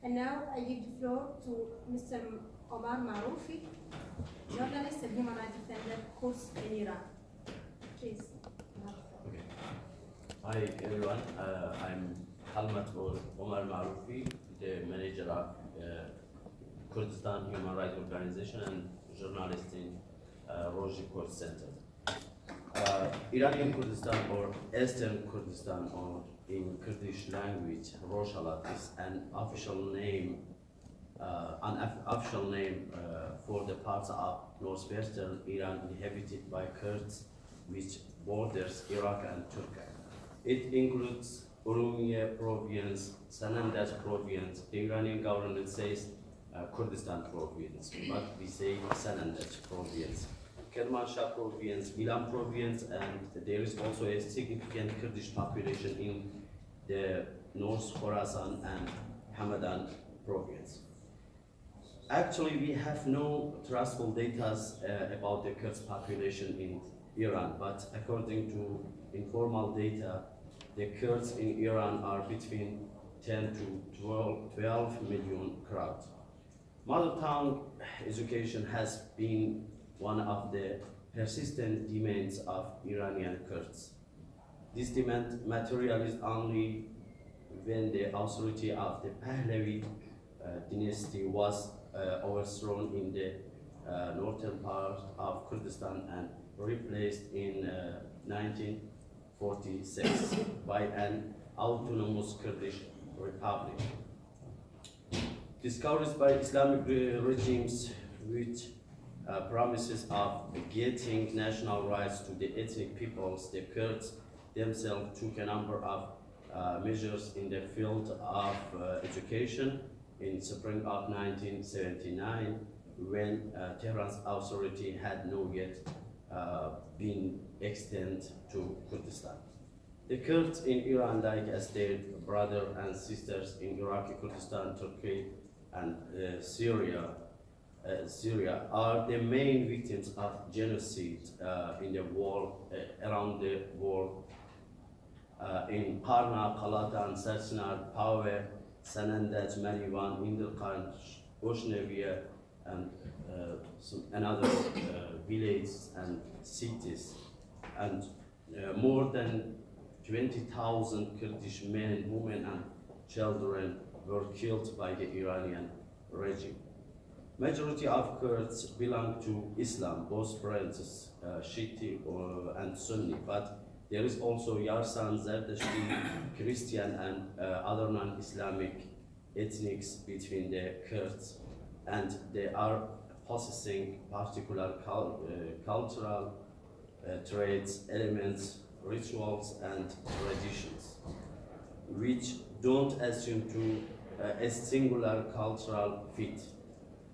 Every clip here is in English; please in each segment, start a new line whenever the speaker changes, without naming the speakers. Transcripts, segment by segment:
And now I give the floor to Mr. Omar MAROUFI, journalist and human rights defender, Kurds in Iran. Please.
Okay. Hi everyone, I'm Helmat or Omar MAROUFI, the manager of Kurdistan Human Rights Organization and journalist in Roji Court Center. Iranian Kurdistan or Eastern Kurdistan or in Kurdish language, Rojhelat is an official name for the parts of northwestern Iran inhabited by Kurds, which borders Iraq and Turkey. It includes Urumqi province, Sanandaj province. The Iranian government says Kurdistan province, but we say Sanandaj province. Kermanshah province, Ilan province, and there is also a significant Kurdish population in the North Khorasan and Hamadan province. Actually, we have no trustful data about the Kurds population in Iran, but according to informal data, the Kurds in Iran are between 10 to 12 million crowd. Mother tongue education has been one of the persistent demands of Iranian Kurds. This demand materialized only when the authority of the Pahlavi dynasty was overthrown in the northern part of Kurdistan and replaced in 1946 by an autonomous Kurdish republic. Discouraged by Islamic regimes which promises of getting national rights to the ethnic peoples, the Kurds themselves took a number of measures in the field of education in spring of 1979, when Tehran's authority had not yet been extended to Kurdistan. The Kurds in Iran, like as their brothers and sisters in Iraqi Kurdistan, Turkey, and Syria, are the main victims of genocide in the world, around the world. In Parna, Kalatan, Sarsinar, Pawe, Sanandaj, Marivan, Inderkan, Oshnevia, and another villages and cities. And more than 20,000 Kurdish men, women, and children were killed by the Iranian regime. Majority of Kurds belong to Islam, both branches, Shiite and Sunni, but there is also Yarsan, Zerdashti, Christian, and other non-Islamic ethnics between the Kurds, and they are possessing particular cultural traits, elements, rituals, and traditions, which don't assume to a singular cultural fit.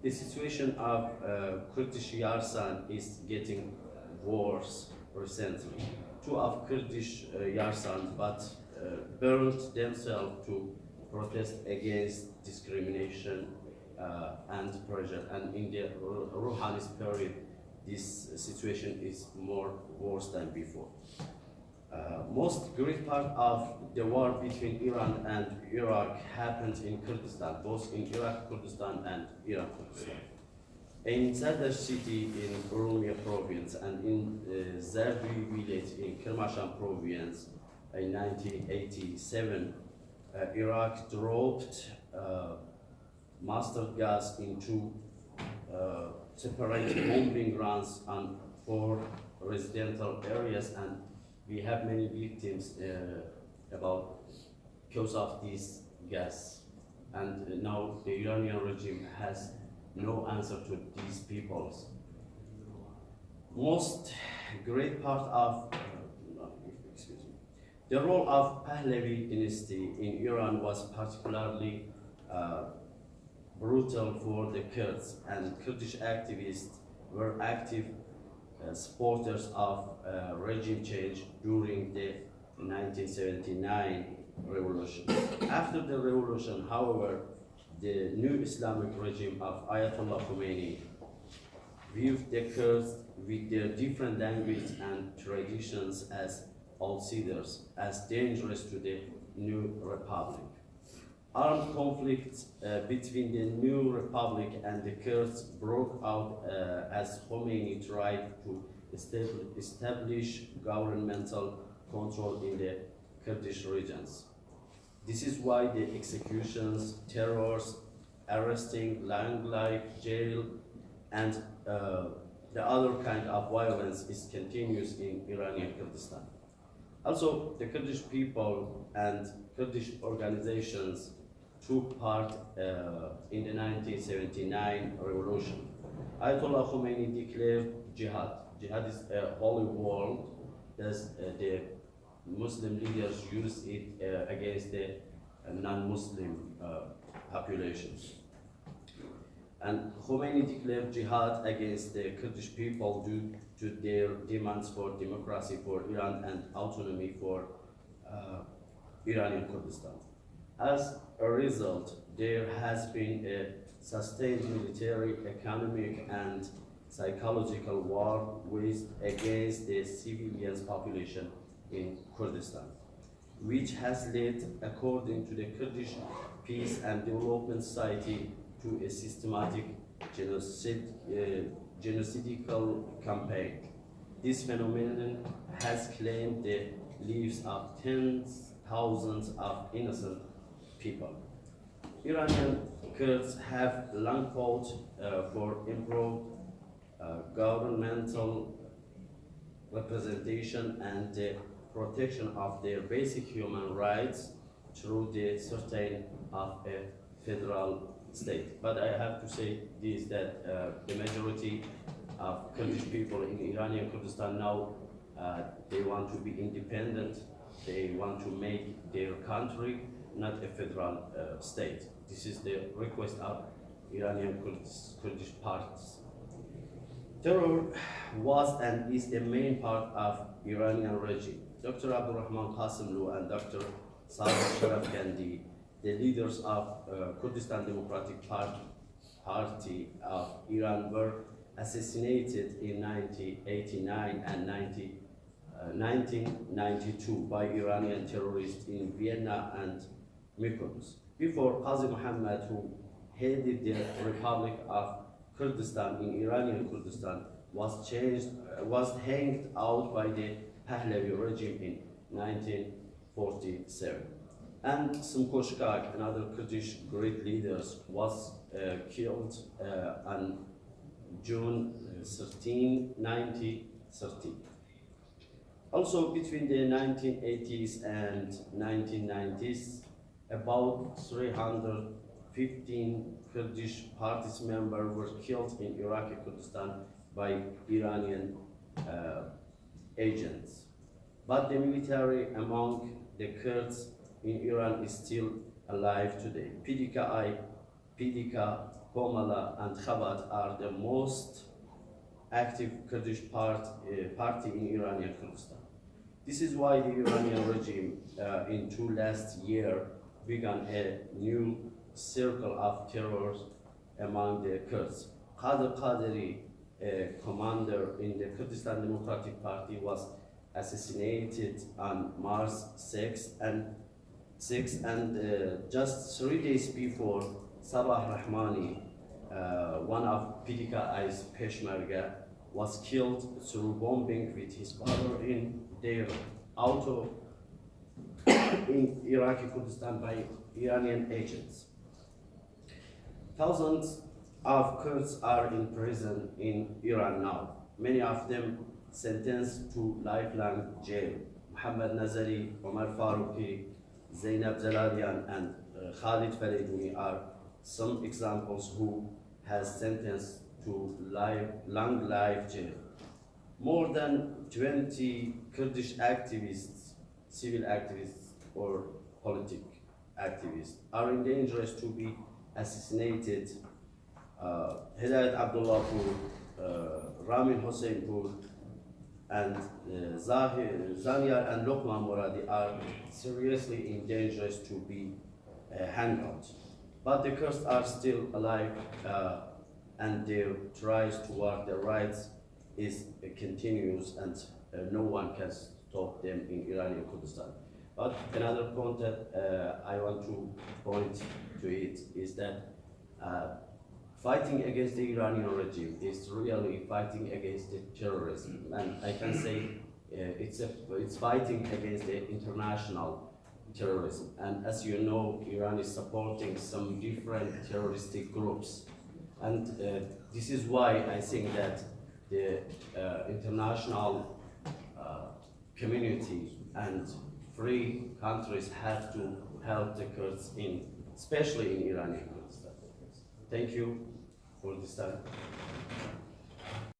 The situation of Kurdish Yarsan is getting worse recently. Two of Kurdish Yarsan burned themselves to protest against discrimination and pressure. And in the Rouhani's period, this situation is worse than before. Most great part of the war between Iran and Iraq happened in Kurdistan, both in Iraq Kurdistan and Iran Kurdistan. In Sardash city in Urumqi province and in Zerbi village in Kermanshah province in 1987, Iraq dropped mustard gas into separate bombing runs on 4 residential areas, and we have many victims because of this gas. And now the Iranian regime has no answer to these peoples. Most great part of, the role of Pahlavi dynasty in Iran was particularly brutal for the Kurds, and Kurdish activists were active supporters of regime change during the 1979 revolution. After the revolution, however, the new Islamic regime of Ayatollah Khomeini viewed the Kurds with their different language and traditions as outsiders, as dangerous to the new republic. Armed conflicts between the new republic and the Kurds broke out as Khomeini tried to establish governmental control in the Kurdish regions. This is why the executions, terrors, arresting, long life jail, and the other kind of violence is continuous in Iranian Kurdistan. Also, the Kurdish people and Kurdish organizations took part in the 1979 revolution. Ayatollah Khomeini declared jihad. Jihad is a holy war that the Muslim leaders use it against the non-Muslim populations. And Khomeini declared jihad against the Kurdish people due to their demands for democracy for Iran and autonomy for Iranian Kurdistan. As a result, there has been a sustained military, economic, and psychological war waged against the civilian population in Kurdistan, which has led, according to the Kurdish Peace and Development Society, to a systematic genocidal campaign. This phenomenon has claimed the lives of tens of thousands of innocent people. Iranian Kurds have long fought for improved governmental representation and the protection of their basic human rights through the certain of a federal state. But I have to say this, that the majority of Kurdish people in Iranian Kurdistan now, they want to be independent. They want to make their country not a federal state. This is the request of Iranian Kurdish parties. Terror was and is the main part of Iranian regime. Dr. Abdurrahman Qasimlu and Dr. Saad Sharaf Gandhi, the leaders of Kurdistan Democratic Party of Iran, were assassinated in 1989 and 1992 by Iranian terrorists in Vienna and Mykonos. Before, Qazi Muhammad, who headed the Republic of Kurdistan in Iranian Kurdistan, was hanged out by the Pahlavi regime in 1947. And Simkoshkak, another Kurdish great leader, was killed on June 13, 1913. Also, between the 1980s and 1990s, about 315 Kurdish party members were killed in Iraqi Kurdistan by Iranian agents. But the military among the Kurds in Iran is still alive today. PDK, Komala, and Khabat are the most active Kurdish party in Iranian Kurdistan. This is why the Iranian regime in last year began a new circle of terror among the Kurds. Qadir Qaderi, a commander in the Kurdistan Democratic Party, was assassinated on March 6 and just 3 days before, Sabah Rahmani, one of PDK's Peshmerga, was killed through bombing with his father in their auto in Iraqi Kurdistan by Iranian agents. Thousands of Kurds are in prison in Iran now, many of them sentenced to lifelong jail. Muhammad Nazari, Omar Faruqi, Zainab Jalalian, and Khalid Fariduni are some examples who has sentenced to long life jail. More than 20 Kurdish activists, civil activists or political activists are in danger to be assassinated. Hidayat Abdullahpur, Ramin Hosseinpur, and Zaniar and Lokman Moradi are seriously in danger to be hanged out. But the Kurds are still alive and their tries toward their rights is continuous, and no one can stop them in Iranian Kurdistan. But another point that I want to point to it is that fighting against the Iranian regime is really fighting against the terrorism, and I can say it's fighting against the international terrorism. And as you know, Iran is supporting some different terroristic groups, and this is why I think that the international community and free countries have to help the Kurds especially in Iranian Kurdistan. Thank you for this time.